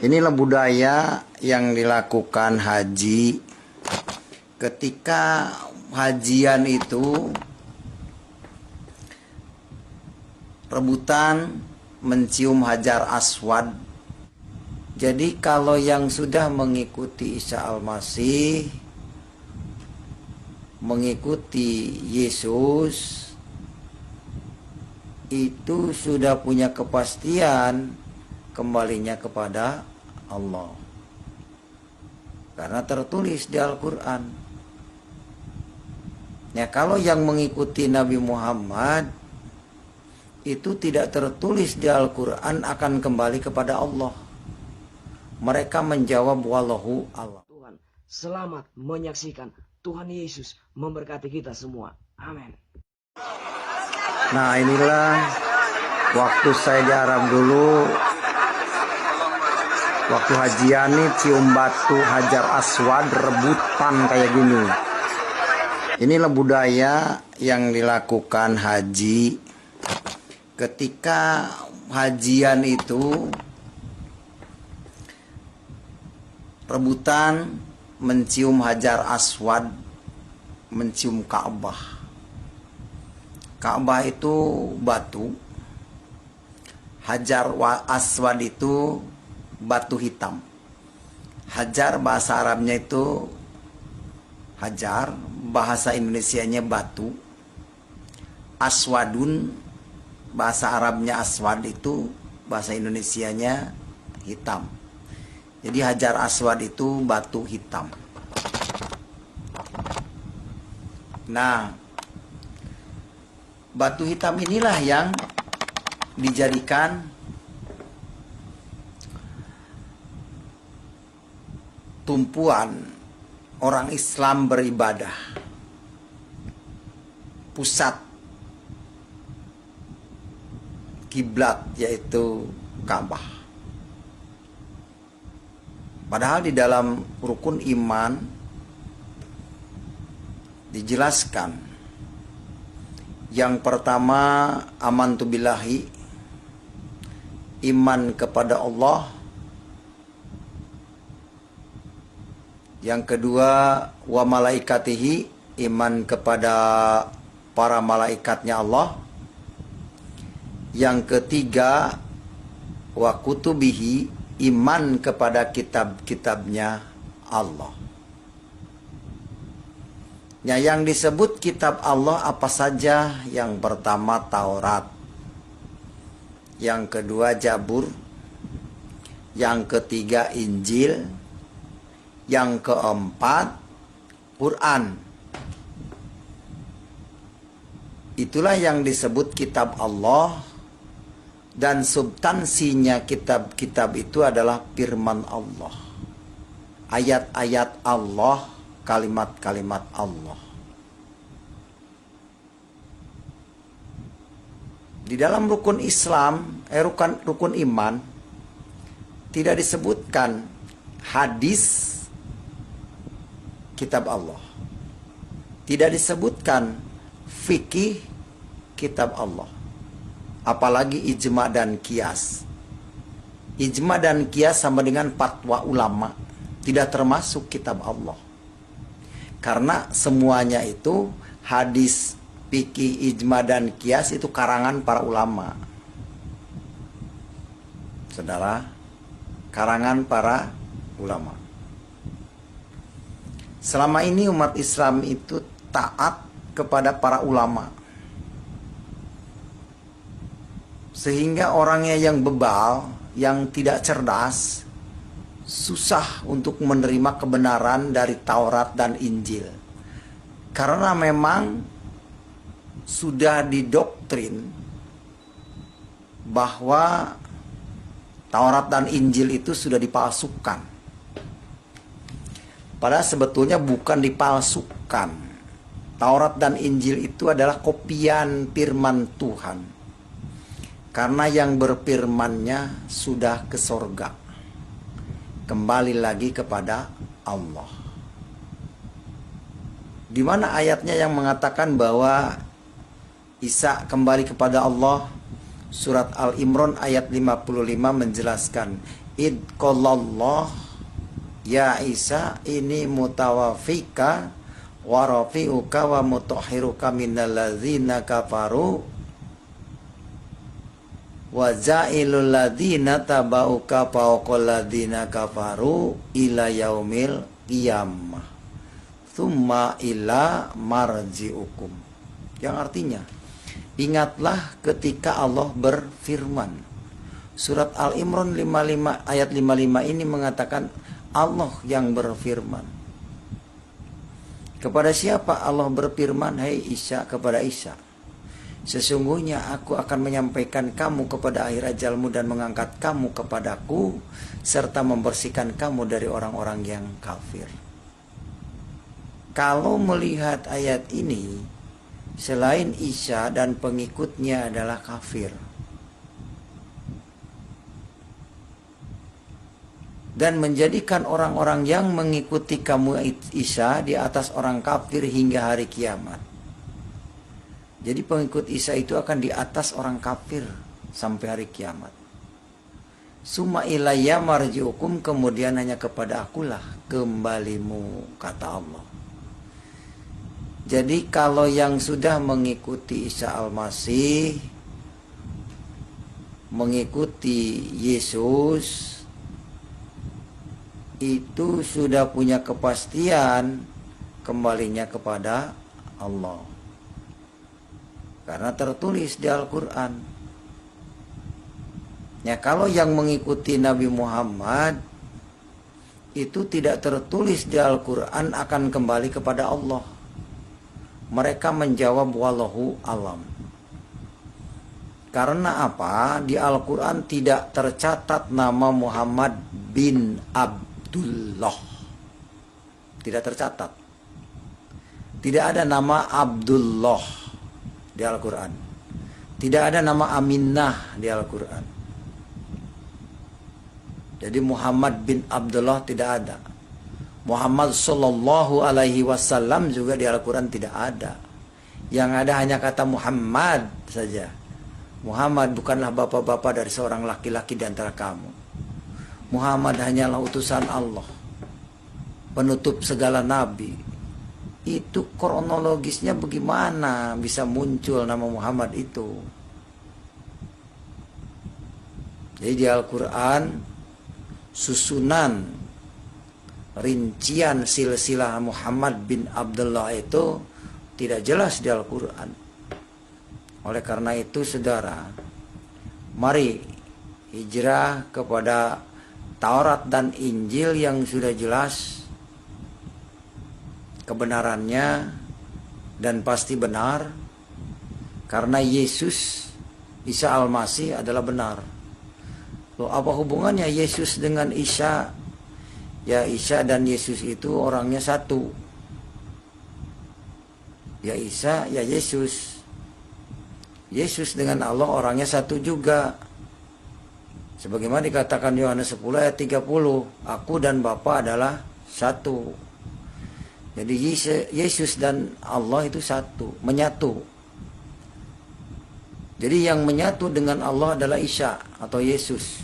Inilah budaya yang dilakukan haji. Ketika hajian itu rebutan mencium Hajar Aswad. Jadi kalau yang sudah mengikuti Isa Al-Masih, mengikuti Yesus, itu sudah punya kepastian kembalinya kepada Allah. Karena tertulis di Al-Quran. Ya, kalau yang mengikuti Nabi Muhammad itu tidak tertulis di Al-Quran akan kembali kepada Allah. Mereka menjawab wallahu Allah. Tuhan selamat menyaksikan. Tuhan Yesus memberkati kita semua. Amin. Nah, inilah waktu saya di Arab dulu. Waktu hajian nih cium batu Hajar Aswad rebutan kayak gini. Inilah budaya yang dilakukan haji. Ketika hajian itu rebutan mencium Hajar Aswad, mencium Ka'bah. Ka'bah itu batu. Hajar Aswad itu batu hitam. Hajar bahasa Arabnya itu hajar, bahasa Indonesianya batu. Aswadun bahasa Arabnya aswad itu, bahasa Indonesianya hitam. Jadi Hajar Aswad itu batu hitam. Nah, batu hitam inilah yang dijadikan tumpuan orang Islam beribadah. Pusat kiblat yaitu Ka'bah. Padahal di dalam rukun iman dijelaskan yang pertama amantu billahi, iman kepada Allah. Yang kedua wa malaikatihi, iman kepada para malaikatnya Allah. Yang ketiga wa kutubihi, iman kepada kitab-kitabnya Allah. Ya, yang disebut kitab Allah apa saja? Yang pertama Taurat, yang kedua Zabur, yang ketiga Injil, yang keempat Quran. Itulah yang disebut kitab Allah. Dan substansinya kitab-kitab itu adalah firman Allah. Ayat-ayat Allah, kalimat-kalimat Allah. Di dalam rukun Islam, rukun iman, tidak disebutkan hadis kitab Allah. Tidak disebutkan fikih kitab Allah. Apalagi ijma dan kias. Ijma dan kias sama dengan fatwa ulama. Tidak termasuk kitab Allah. Karena semuanya itu hadis, fikih, ijma dan kias itu karangan para ulama. Saudara, karangan para ulama. Selama ini umat Islam itu taat kepada para ulama. Sehingga orangnya yang bebal, yang tidak cerdas, susah untuk menerima kebenaran dari Taurat dan Injil. Karena memang sudah didoktrin bahwa Taurat dan Injil itu sudah dipalsukan. Padahal sebetulnya bukan dipalsukan. Taurat dan Injil itu adalah kopian firman Tuhan. Karena yang berfirmannya sudah ke sorga. Kembali lagi kepada Allah. Di mana ayatnya yang mengatakan bahwa Isa kembali kepada Allah? Surat Al-Imran ayat 55 menjelaskan, id qallallah ya Isa ini mutawafika wa rafi'uka wa mutahhiruka minal ladzina kafaru wa ja'ilul ladzina tabauka fawqal ladzina kafaru ila yaumil qiyamah tsumma ila marji'ukum. Yang artinya, ingatlah ketika Allah berfirman. Surat Al-Imran 55 ayat 55 ini mengatakan Allah yang berfirman. Kepada siapa Allah berfirman? Hai Isa, kepada Isa. Sesungguhnya aku akan menyampaikan kamu kepada akhir ajalmu dan mengangkat kamu kepadaku serta membersihkan kamu dari orang-orang yang kafir. Kalau melihat ayat ini, selain Isa dan pengikutnya adalah kafir. Dan menjadikan orang-orang yang mengikuti kamu Isa di atas orang kafir hingga hari kiamat. Jadi pengikut Isa itu akan di atas orang kafir sampai hari kiamat. Summa ilayya marji'ukum, kemudian hanya kepada akulah kembalimu, kata Allah. Jadi kalau yang sudah mengikuti Isa Al-Masih, mengikuti Yesus, itu sudah punya kepastian kembalinya kepada Allah. Karena tertulis di Al-Quran. Ya, kalau yang mengikuti Nabi Muhammad itu tidak tertulis di Al-Quran akan kembali kepada Allah. Mereka menjawab wallahu alam. Karena apa? Di Al-Quran tidak tercatat nama Muhammad bin Abdullah. Tidak tercatat. Tidak ada nama Abdullah di Al-Quran. Tidak ada nama Aminah di Al-Quran. Jadi Muhammad bin Abdullah tidak ada. Muhammad sallallahu alaihi wasallam juga di Al-Quran tidak ada. Yang ada hanya kata Muhammad saja. Muhammad bukanlah bapak-bapak dari seorang laki-laki di antara kamu. Muhammad hanyalah utusan Allah, penutup segala nabi. Itu kronologisnya bagaimana bisa muncul nama Muhammad itu? Jadi di Al-Quran susunan rincian silsilah Muhammad bin Abdullah itu tidak jelas di Al-Quran. Oleh karena itu saudara, mari hijrah kepada Taurat dan Injil yang sudah jelas kebenarannya dan pasti benar, karena Yesus Isa Al-Masih adalah benar. Loh, apa hubungannya Yesus dengan Isa? Ya, Isa dan Yesus itu orangnya satu. Ya Isa, ya Yesus. Yesus dengan Allah orangnya satu juga. Sebagaimana dikatakan Yohanes 10 ayat 30, aku dan Bapa adalah satu. Jadi Yesus dan Allah itu satu, menyatu. Jadi yang menyatu dengan Allah adalah Isa atau Yesus.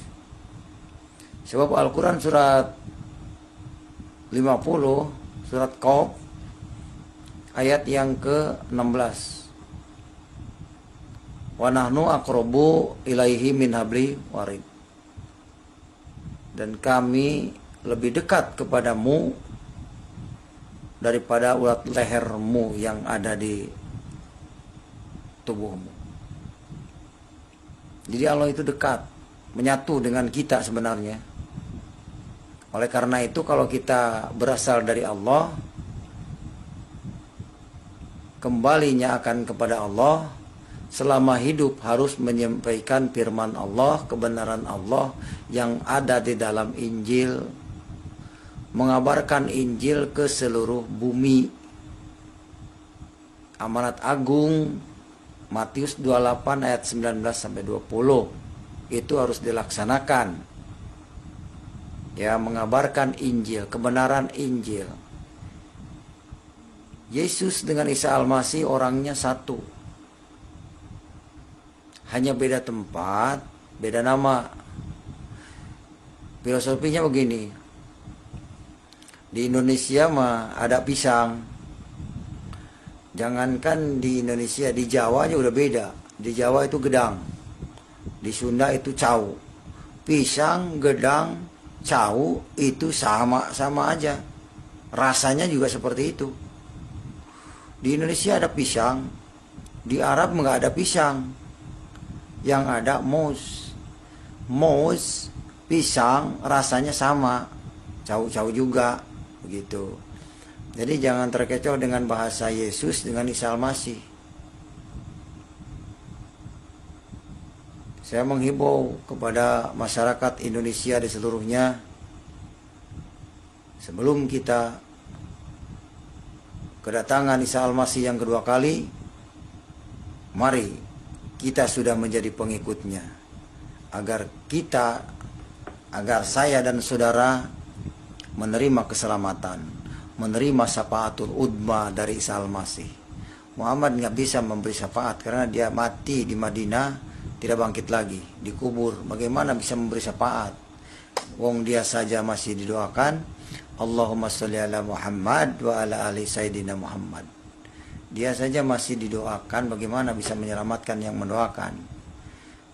Sebab Al-Quran surat 50, surat Qaf, ayat yang ke-16. Wa nahnu aqrabu ilaihi min habli warid. Dan kami lebih dekat kepadamu daripada urat lehermu yang ada di tubuhmu. Jadi Allah itu dekat, menyatu dengan kita sebenarnya. Oleh karena itu kalau kita berasal dari Allah, kembalinya akan kepada Allah. Selama hidup harus menyampaikan firman Allah, kebenaran Allah yang ada di dalam Injil, mengabarkan Injil ke seluruh bumi. Amanat Agung Matius 28 ayat 19 sampai 20 itu harus dilaksanakan. Ya, mengabarkan Injil, kebenaran Injil. Yesus dengan Isa Al-Masih orangnya satu. hanya beda tempat, beda nama. Filosofinya begini, di Indonesia mah ada pisang. Jangankan di Indonesia, di Jawa aja udah beda. Di Jawa itu gedang, di Sunda itu cau. Pisang, gedang, cau itu sama-sama aja. Rasanya juga seperti itu. Di Indonesia ada pisang, di Arab nggak ada pisang. Yang ada mus. Mus, pisang, rasanya sama. Cau-cau juga, begitu. Jadi jangan terkecoh dengan bahasa Yesus dengan Isa Al-Masih. Saya menghimbau kepada masyarakat Indonesia di seluruhnya, sebelum kita kedatangan Isa Al-Masih yang kedua kali, mari kita sudah menjadi pengikutnya, agar saya dan saudara menerima keselamatan, menerima syafaatul udma dari Isa Al-Masih. Muhammad nggak bisa memberi syafaat karena dia mati di Madinah, tidak bangkit lagi, dikubur. Bagaimana bisa memberi syafaat? Wong dia saja masih didoakan, Allahumma sholli ala Muhammad wa ala ali Sayyidina Muhammad. Dia saja masih didoakan, bagaimana bisa menyelamatkan yang mendoakan?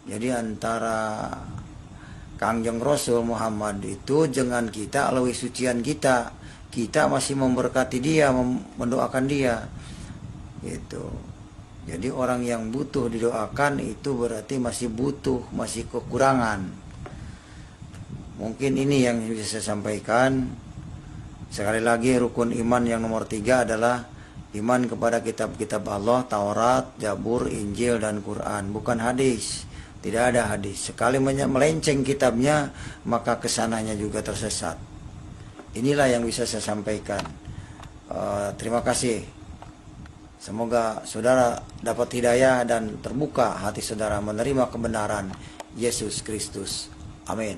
Jadi antara Kangjeng Rasul Muhammad itu dengan kita, alawi sucian kita masih memberkati dia, mendoakan dia. Gitu. Jadi orang yang butuh didoakan itu berarti masih butuh, masih kekurangan. Mungkin ini yang bisa saya sampaikan. Sekali lagi, rukun iman yang nomor 3 adalah iman kepada kitab-kitab Allah, Taurat, Zabur, Injil, dan Quran. Bukan hadis. Tidak ada hadis. Sekali melenceng kitabnya, maka kesananya juga tersesat. Inilah yang bisa saya sampaikan. Terima kasih. Semoga saudara dapat hidayah dan terbuka hati saudara menerima kebenaran Yesus Kristus. Amin.